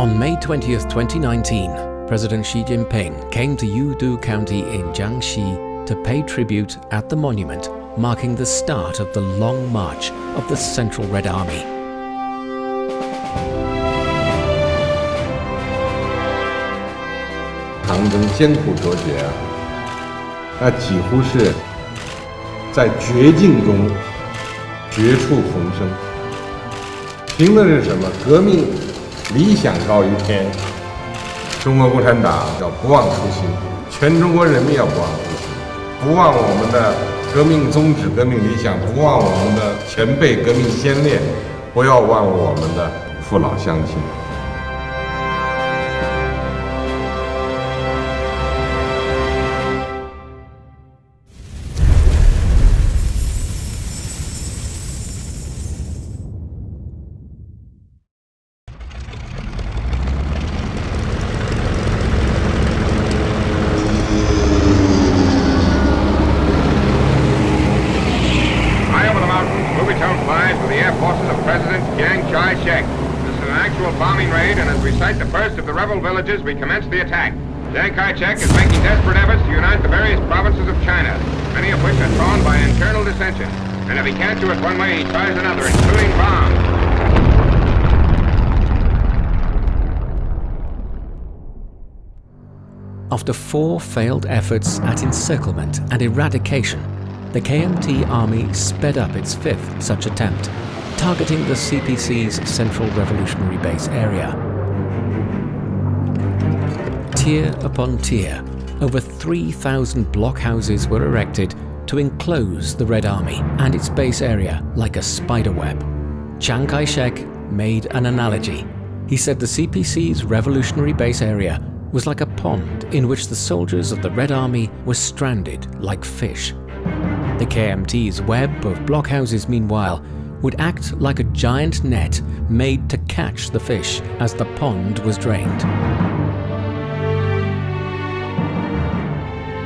On May 20th, 2019, President Xi Jinping came to Yudu County in Jiangxi to pay tribute at the monument marking the start of the long march of the Central Red Army. 长征艰苦卓绝啊，那几乎是在绝境中绝处逢生。凭的是什么？革命理想高于天。中国共产党要不忘初心，全中国人民要不忘初心，不忘我们的革命宗旨、革命理想，不忘我们的前辈革命先烈，不要忘了我们的父老乡亲。With the air forces of President Jiangxi. This is an actual bombing raid, and as we sight the first of the rebel villages, we commence the attack. Chiang is making desperate efforts to unite the various provinces of China, many of which are torn by internal dissension. And if he can't do it one way, he tries another, including bombs. After 4 failed efforts at encirclement and eradication, the KMT army sped up its 5th such attempt, targeting the CPC's Central Revolutionary Base area. Tier upon tier, over 3,000 blockhouses were erected to enclose the Red Army and its base area like a spiderweb. Chiang Kai-shek made an analogy. He said the CPC's revolutionary base area was like a pond in which the soldiers of the Red Army were stranded like fish. The KMT's web of blockhouses, meanwhile, would act like a giant net made to catch the fish as the pond was drained.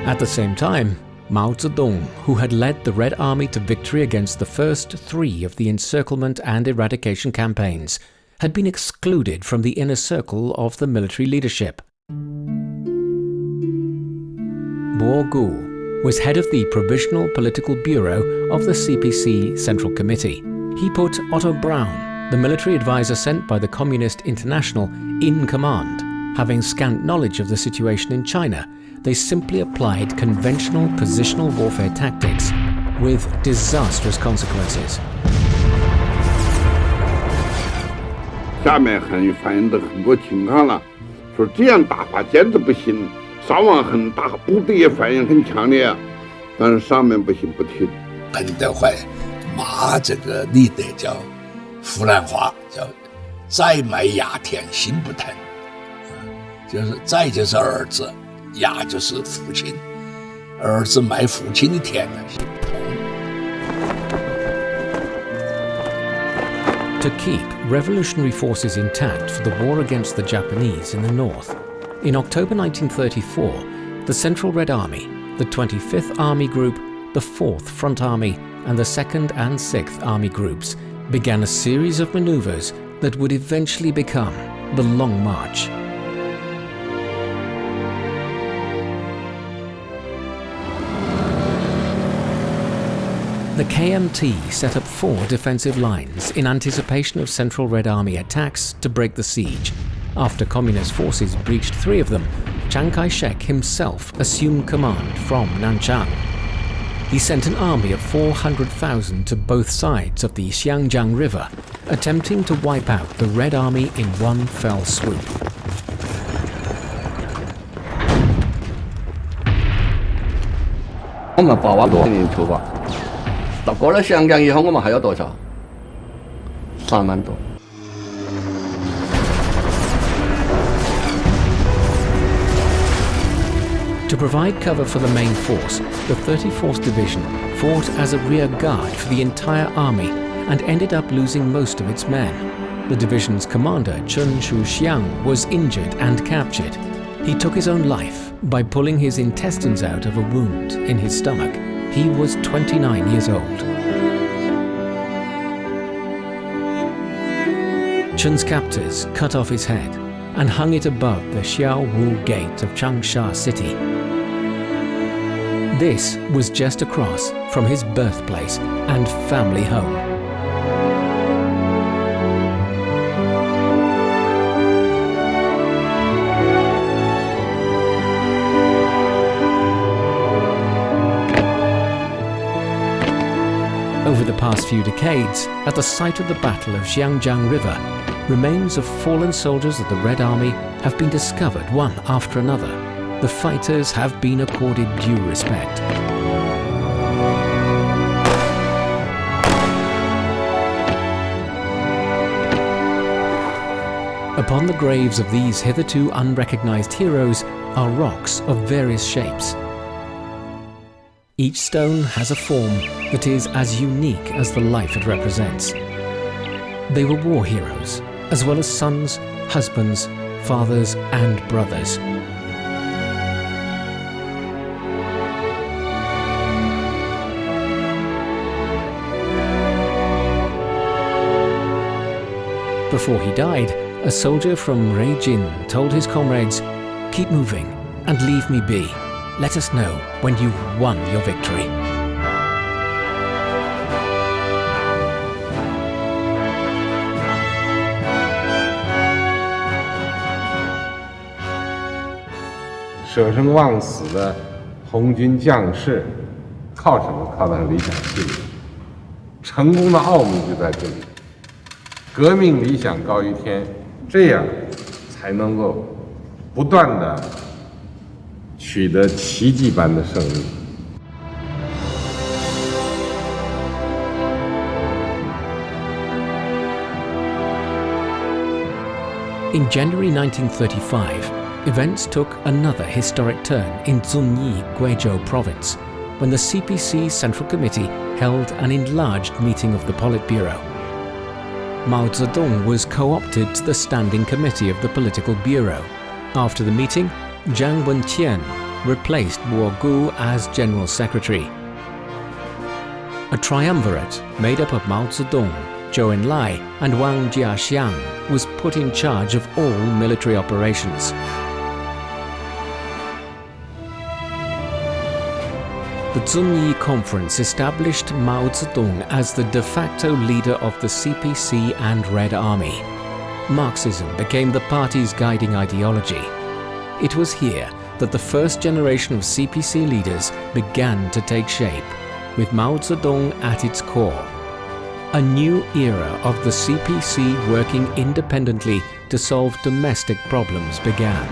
At the same time, Mao Zedong, who had led the Red Army to victory against the first 3 of the encirclement and eradication campaigns, had been excluded from the inner circle of the military leadership. Bo Gu was head of the Provisional Political Bureau of the CPC Central Committee. He put Otto Braun, the military advisor sent by the Communist International, in command. Having scant knowledge of the situation in China, they simply applied conventional positional warfare tactics with disastrous consequences. 下面反映的很多情况了，说这样打法简直不行。 伤亡很大，部队也反应很强烈，但是上面不行不听。彭德怀骂这个李德叫湖南话，叫“宰卖牙田心不疼”，就是宰就是儿子，牙就是父亲，儿子卖父亲的田呢，心不痛。 To keep revolutionary forces intact for the war against the Japanese in the north, in October 1934, the Central Red Army, the 25th Army Group, the 4th Front Army, and the 2nd and 6th Army Groups began a series of maneuvers that would eventually become the Long March. The KMT set up 4 defensive lines in anticipation of Central Red Army attacks to break the siege. After Communist forces breached 3 of them, Chiang Kai-shek himself assumed command from Nanchang. He sent an army of 400,000 to both sides of the Xiangjiang River, attempting to wipe out the Red Army in one fell swoop. We have 8万多人出发，到过了湘江以后，我们还要多少？3万多。 To provide cover for the main force, the 34th Division fought as a rear guard for the entire army and ended up losing most of its men. The division's commander, Chen Shuxiang, was injured and captured. He took his own life by pulling his intestines out of a wound in his stomach. He was 29 years old. Chen's captors cut off his head and hung it above the Xiaowu Gate of Changsha city. This was just across from his birthplace and family home. Over the past few decades, at the site of the Battle of Jiangxi River, remains of fallen soldiers of the Red Army have been discovered one after another. The fighters have been accorded due respect. Upon the graves of these hitherto unrecognized heroes are rocks of various shapes. Each stone has a form that is as unique as the life it represents. They were war heroes, as well as sons, husbands, fathers, and brothers. Before he died, a soldier from Reijin told his comrades, "Keep moving and leave me be. Let us know when you've won your victory."舍生忘死的红军将士，靠什么？靠他的理想信念。成功的奥秘就在这里。革命理想高于天，这样才能够不断的取得奇迹般的胜利。In January 1935, events took another historic turn in Zunyi, Guizhou province, when the CPC Central Committee held an enlarged meeting of the Politburo. Mao Zedong was co-opted to the Standing Committee of the Political Bureau. After the meeting, Jiang Wenqian replaced Wu Gu as General Secretary. A triumvirate made up of Mao Zedong, Zhou Enlai, and Wang Jiaxiang was put in charge of all military operations. The Zunyi Conference established Mao Zedong as the de facto leader of the CPC and Red Army. Marxism became the party's guiding ideology. It was here that the first generation of CPC leaders began to take shape, with Mao Zedong at its core. A new era of the CPC working independently to solve domestic problems began.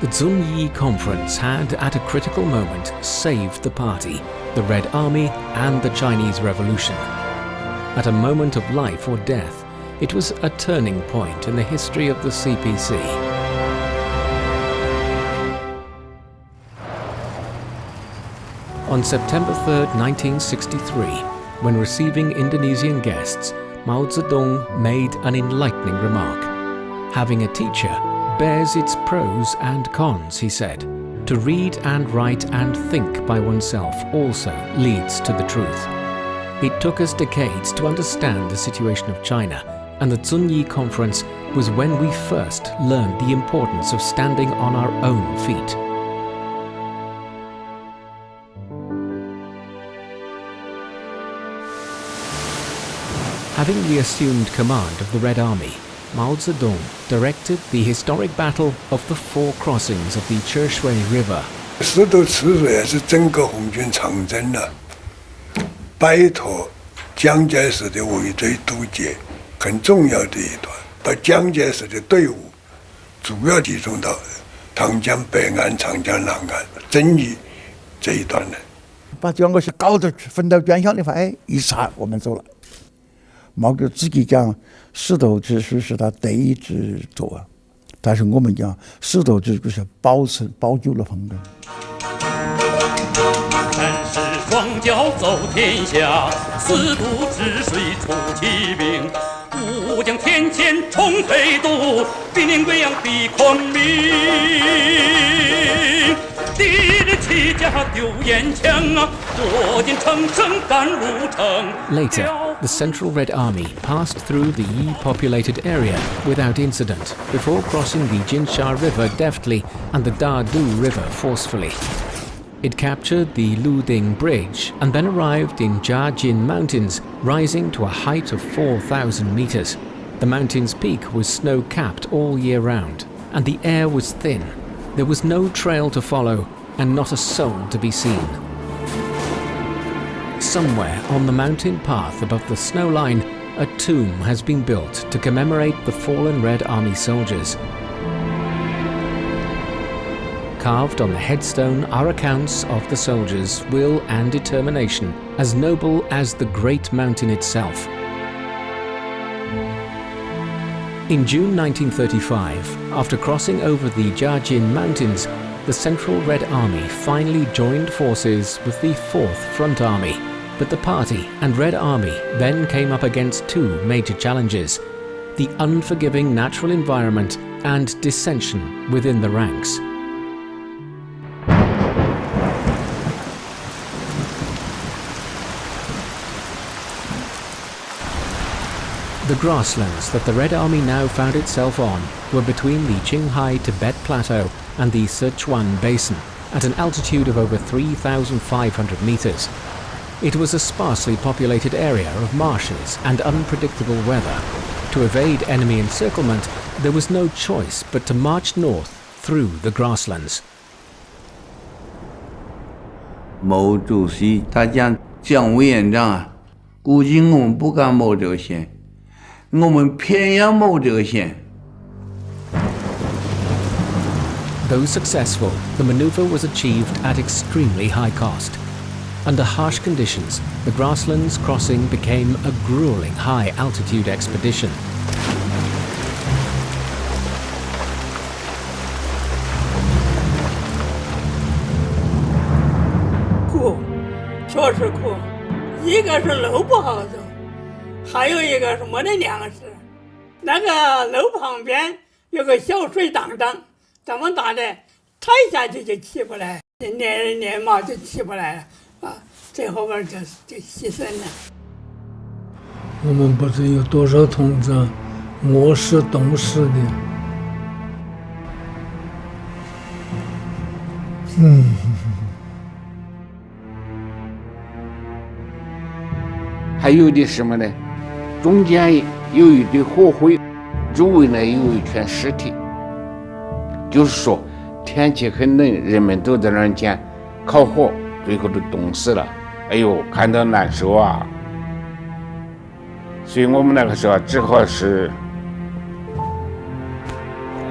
The Zunyi Conference had, at a critical moment, saved the party, the Red Army, and the Chinese Revolution. At a moment of life or death, it was a turning point in the history of the CPC. On September 3, 1963, when receiving Indonesian guests, Mao Zedong made an enlightening remark. Having a teacher bears its pros and cons, he said. To read and write and think by oneself also leads to the truth. It took us decades to understand the situation of China, and the Zunyi Conference was when we first learned the importance of standing on our own feet. Having reassumed command of the Red Army, Mao Zedong directed the historic battle of the four crossings of the Qirshui River. 石头池水是整个红军长征了，摆脱蒋介石的围追堵截，很重要的一段，把蒋介石的队伍主要集中到长江北岸、长江南岸、遵义这一段的。把蒋介石搞得分道边向的话，哎，一杀我们走了。毛哥自己讲，石头之水是他第一之作，但是我们讲石头之水是保久了风的。战士双脚走天下，四渡之水出奇兵。吾将天堑冲黑渡，必念贵阳必昆明。敌人骑甲丢烟枪啊，夺进城城赶入城。 Later, the Central Red Army passed through the Yi-populated area without incident before crossing the Jiangxi River deftly and the Dardu River forcefully. It captured the Luding Bridge and then arrived in Jiangxi Mountains, rising to a height of 4,000 meters. The mountain's peak was snow-capped all year round, and the air was thin. There was no trail to follow and not a soul to be seen. Somewhere on the mountain path above the snow line, a tomb has been built to commemorate the fallen Red Army soldiers. Carved on the headstone are accounts of the soldiers' will and determination, as noble as the great mountain itself. In June 1935, after crossing over the Jiangxi Mountains, the Central Red Army finally joined forces with the 4th Front Army. But the party and Red Army then came up against two major challenges: the unforgiving natural environment and dissension within the ranks. The grasslands that the Red Army now found itself on were between the Qinghai-Tibet Plateau and the Sichuan Basin, at an altitude of over 3,500 meters. It was a sparsely populated area of marshes and unpredictable weather. To evade enemy encirclement, there was no choice but to march north through the grasslands. 毛主席他讲，蒋委员长啊，估计我们不敢冒这个险，我们偏要冒这个险。 Though successful, the maneuver was achieved at extremely high cost. Under harsh conditions, the grasslands crossing became a grueling high-altitude expedition. Cool, 确实苦，一个是路不好走，还有一个是没得粮食。那个路旁边有个小水荡荡。 这么大的，踩下去就起不来，连毛就起不来了啊！最后边就牺牲了。我们不是有多少同志饿死冻死的？还有的什么呢？中间有一堆火灰，周围呢有一圈尸体。 就是说，天气很冷，人们都在那儿捡烤火，最后都冻死了。哎呦，看到难受啊！所以我们那个时候只好是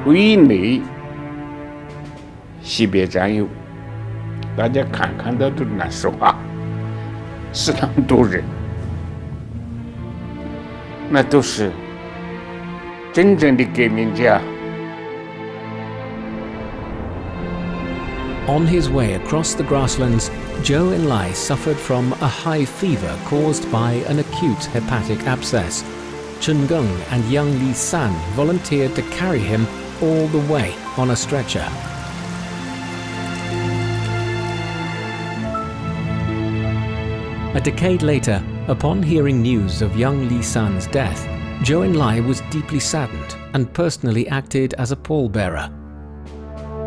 挥泪惜别战友。大家看到都难受啊！死那么多人，那都是真正的革命家。 On his way across the grasslands, Zhou Enlai suffered from a high fever caused by an acute hepatic abscess. Chen Geng and young Li San volunteered to carry him all the way on a stretcher. A decade later, upon hearing news of young Li San's death, Zhou Enlai was deeply saddened and personally acted as a pallbearer.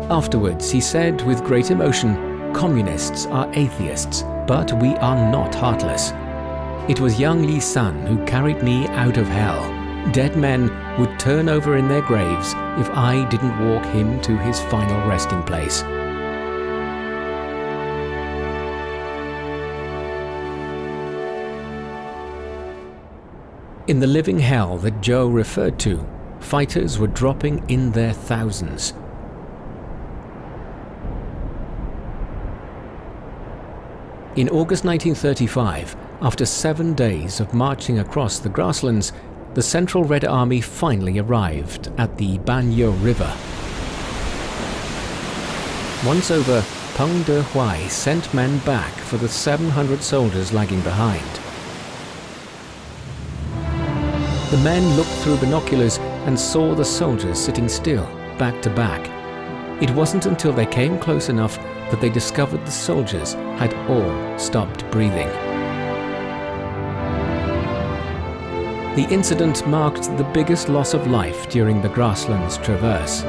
Afterwards, he said with great emotion, "Communists are atheists, but we are not heartless. It was young Li San who carried me out of hell. Dead men would turn over in their graves if I didn't walk him to his final resting place." In the living hell that Zhou referred to, fighters were dropping in their thousands. In August 1935, after 7 days of marching across the grasslands, the Central Red Army finally arrived at the Banyo River. Once over, Peng Dehuai sent men back for the 700 soldiers lagging behind. The men looked through binoculars and saw the soldiers sitting still, back to back. It wasn't until they came close enough that they discovered the soldiers had all stopped breathing. The incident marked the biggest loss of life during the grasslands traverse.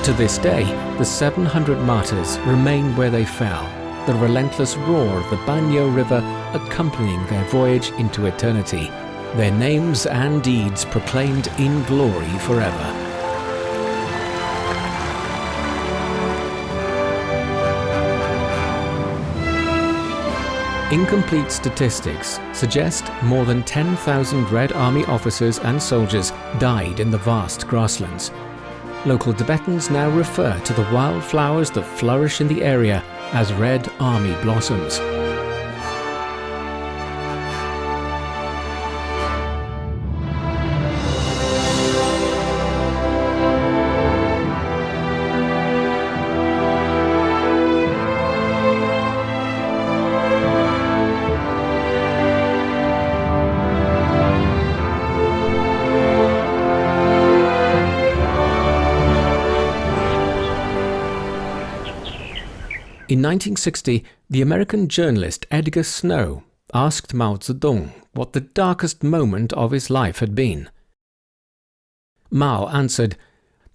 To this day, the 700 martyrs remain where they fell, the relentless roar of the Banyo River accompanying their voyage into eternity, their names and deeds proclaimed in glory forever. Incomplete statistics suggest more than 10,000 Red Army officers and soldiers died in the vast grasslands. Local Tibetans now refer to the wildflowers that flourish in the area as Red Army blossoms. In 1960, the American journalist Edgar Snow asked Mao Zedong what the darkest moment of his life had been. Mao answered,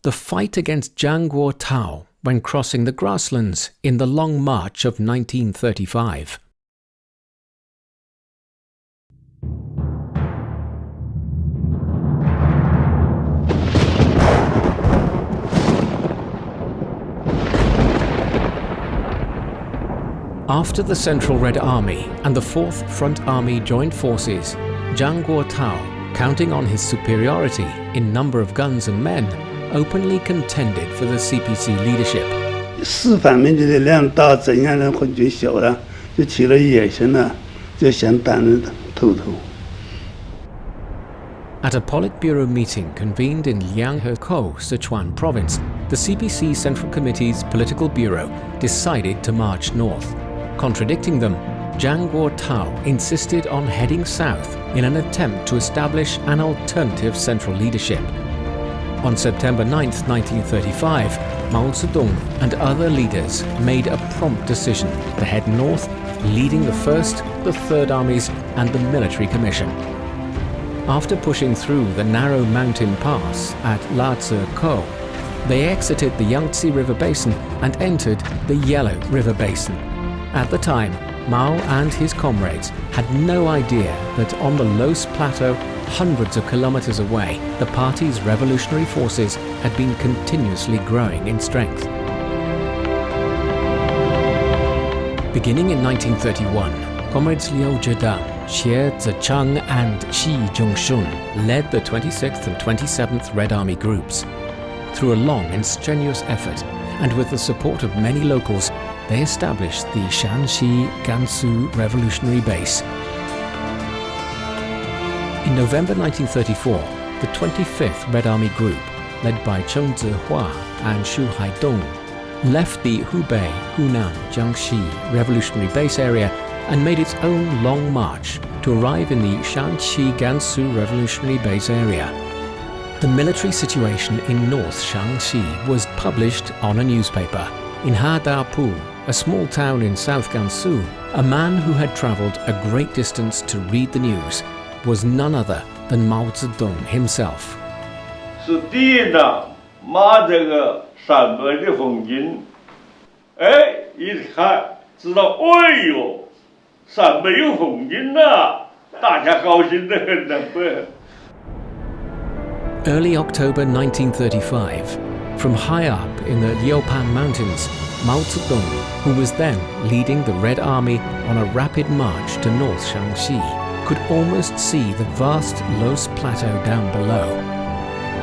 "The fight against Jiang Tao when crossing the grasslands in the Long March of 1935. After the Central Red Army and the 4th Front Army joined forces, Jiang Tao, counting on his superiority in number of guns and men, openly contended for the CPC leadership. 四反面积的量大，怎样的混觉小了，就起了野心了，就想担任头头。 At a Politburo meeting convened in Lianghekou, Sichuan province, the CPC Central Committee's political bureau decided to march north. Contradicting them, Jiang Tao insisted on heading south in an attempt to establish an alternative central leadership. On September 9, 1935, Mao Zedong and other leaders made a prompt decision to head north, leading the 1st, the 3rd Armies and the Military Commission. After pushing through the narrow mountain pass at Lazikou, they exited the Yangtze River Basin and entered the Yellow River Basin. At the time, Mao and his comrades had no idea that on the Los Plateau, hundreds of kilometers away, the party's revolutionary forces had been continuously growing in strength. Beginning in 1931, comrades Liu Zhedang, Xie Zicheng and Xi Zhongxun led the 26th and 27th Red Army groups. Through a long and strenuous effort, and with the support of many locals, they established the Jiangxi Gansu Revolutionary Base. In November 1934, the 25th Red Army Group, led by Cheng Zihua and Xu Haidong, left the Hubei, Hunan, Jiangxi Revolutionary Base area and made its own long march to arrive in the Jiangxi Gansu Revolutionary Base area. The military situation in North Jiangxi was published on a newspaper. In Hadapu, a small town in South Gansu, a man who had travelled a great distance to read the news was none other than Mao Zedong himself. 是第一呢，马这个陕北的风景，哎，一看知道，哎呦，陕北有风景呐，大家高兴得很呢。 Early October 1935, from high up in the Liupan Mountains, Mao Zedong, who was then leading the Red Army on a rapid march to North Jiangxi, could almost see the vast Los Plateau down below.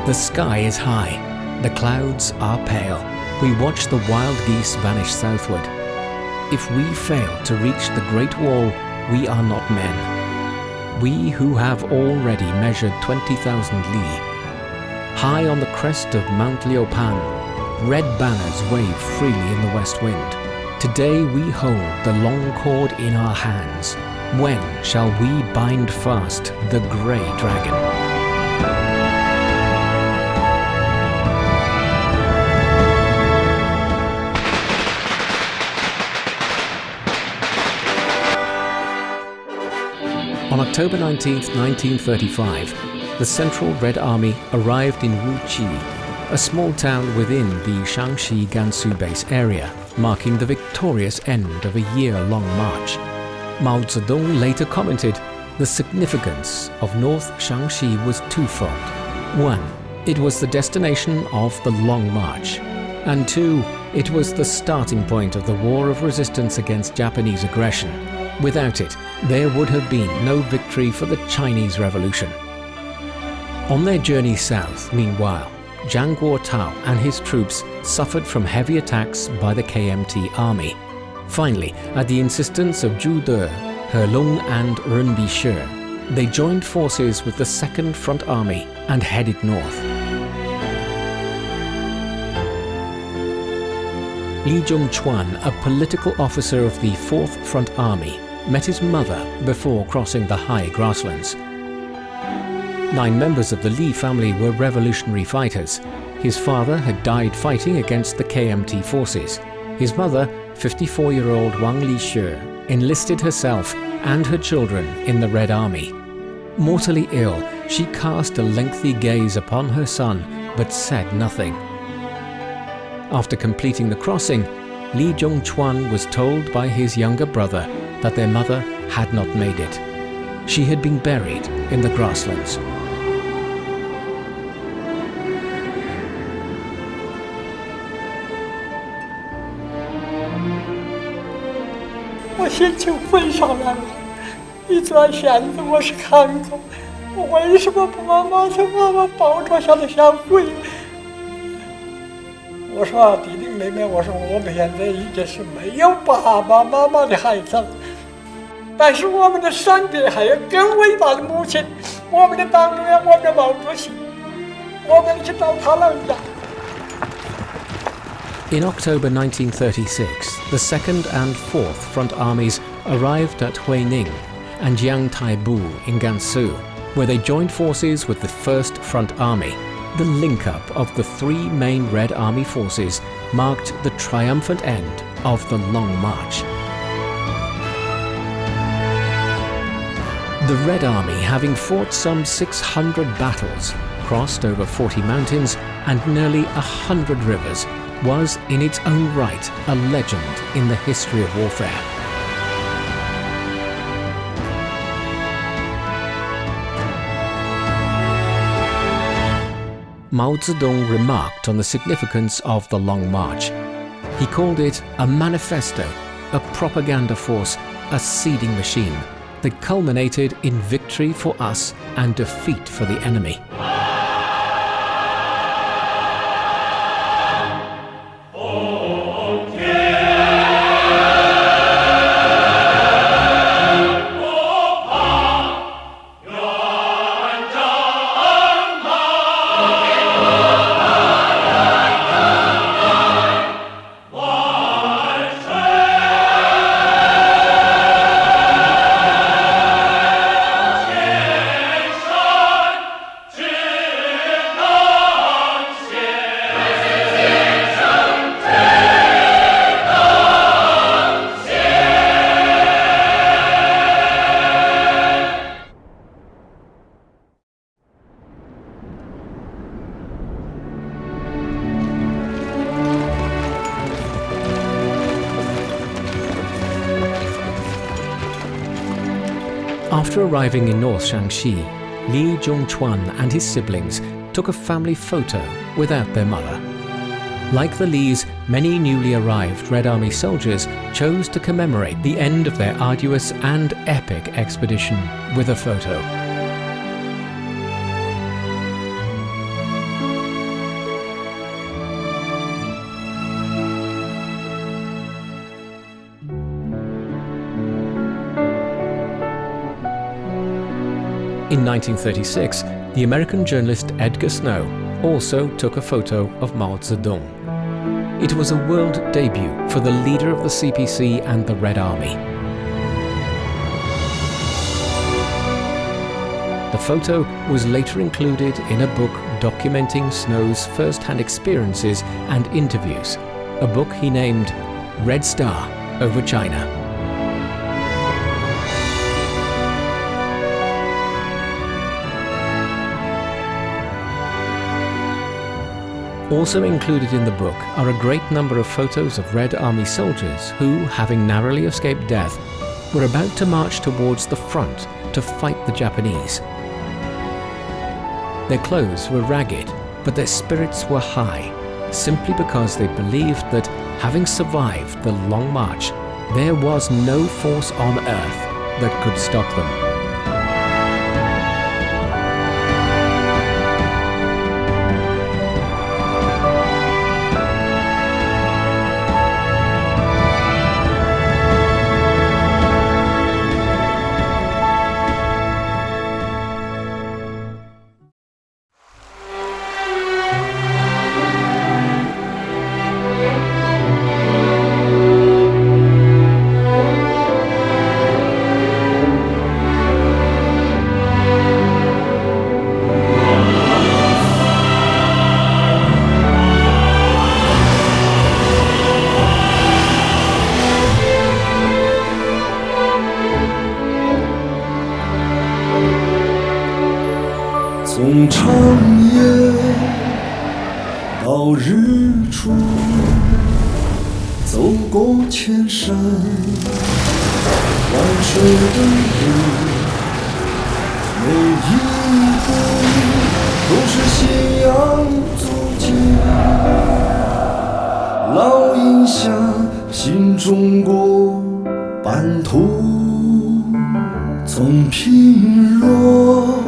The sky is high, the clouds are pale. We watch the wild geese vanish southward. If we fail to reach the Great Wall, we are not men. We who have already measured 20,000 li. High on the crest of Mount Liupan, red banners wave freely in the west wind. Today we hold the long cord in our hands. When shall we bind fast the grey dragon? October 19, 1935, the Central Red Army arrived in Wuqi, a small town within the Jiangxi Gansu base area, marking the victorious end of a year-long march. Mao Zedong later commented, the significance of North Jiangxi was twofold. One, it was the destination of the Long March. And two, it was the starting point of the war of resistance against Japanese aggression. Without it, there would have been no victory for the Chinese Revolution. On their journey south, meanwhile, Zhang Guotao and his troops suffered from heavy attacks by the KMT army. Finally, at the insistence of Zhu De, He Long and Ren Bishe, they joined forces with the Second Front Army and headed north. Li Zhongchuan, a political officer of the Fourth Front Army, met his mother before crossing the high grasslands. 9 members of the Li family were revolutionary fighters. His father had died fighting against the KMT forces. His mother, 54-year-old Wang Lixue, enlisted herself and her children in the Red Army. Mortally ill, she cast a lengthy gaze upon her son but said nothing. After completing the crossing, Li Zhongchuan was told by his younger brother that their mother had not made it. She had been buried in the grasslands.我心情非常难过，一转弦子我是看过，我为什么不把妈妈抱着下来想回？我说弟弟妹妹，我说我们现在已经是没有爸爸妈妈的孩子了，但是我们的山地还有更伟大的母亲，我们的党员，我们的毛主席，我们去找他老人家。In October 1936, the Second and Fourth Front Armies arrived at Huining and Jiangtaibu in Gansu, where they joined forces with the First Front Army. The link-up of the 3 main Red Army forces marked the triumphant end of the Long March. The Red Army, having fought some 600 battles, crossed over 40 mountains and nearly 100 rivers, was in its own right a legend in the history of warfare. Mao Zedong remarked on the significance of the Long March. He called it a manifesto, a propaganda force, a seeding machine that culminated in victory for us and defeat for the enemy. After arriving in North Jiangxi, Li Zhongchuan and his siblings took a family photo without their mother. Like the Lis, many newly arrived Red Army soldiers chose to commemorate the end of their arduous and epic expedition with a photo. In 1936, the American journalist Edgar Snow also took a photo of Mao Zedong. It was a world debut for the leader of the CPC and the Red Army. The photo was later included in a book documenting Snow's first-hand experiences and interviews, a book he named Red Star Over China. Also included in the book are a great number of photos of Red Army soldiers who, having narrowly escaped death, were about to march towards the front to fight the Japanese. Their clothes were ragged, but their spirits were high, simply because they believed that, having survived the long march, there was no force on earth that could stop them.从长夜到日出，走过千山万水的路，每一步都是信仰足迹，烙印下新中国版图。从贫弱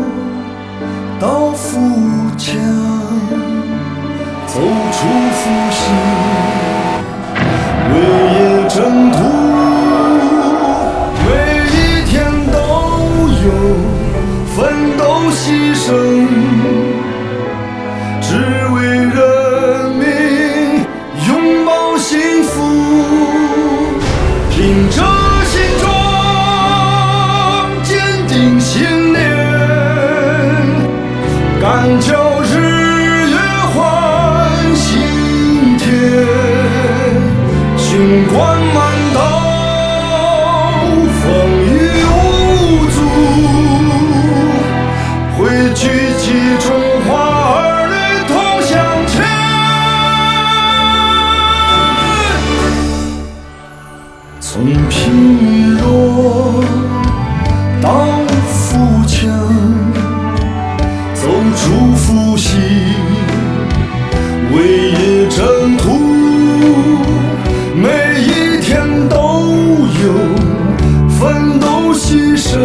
到富强，走出复兴，为业征途，每一天都有奋斗牺牲，只为人民拥抱幸福，凭着心中坚定信念，干叫日月换新天，循关漫道，风雨无阻，汇聚起中华儿女同向前。从贫弱到富强，走出复兴，为业征途，每一天都有奋斗牺牲。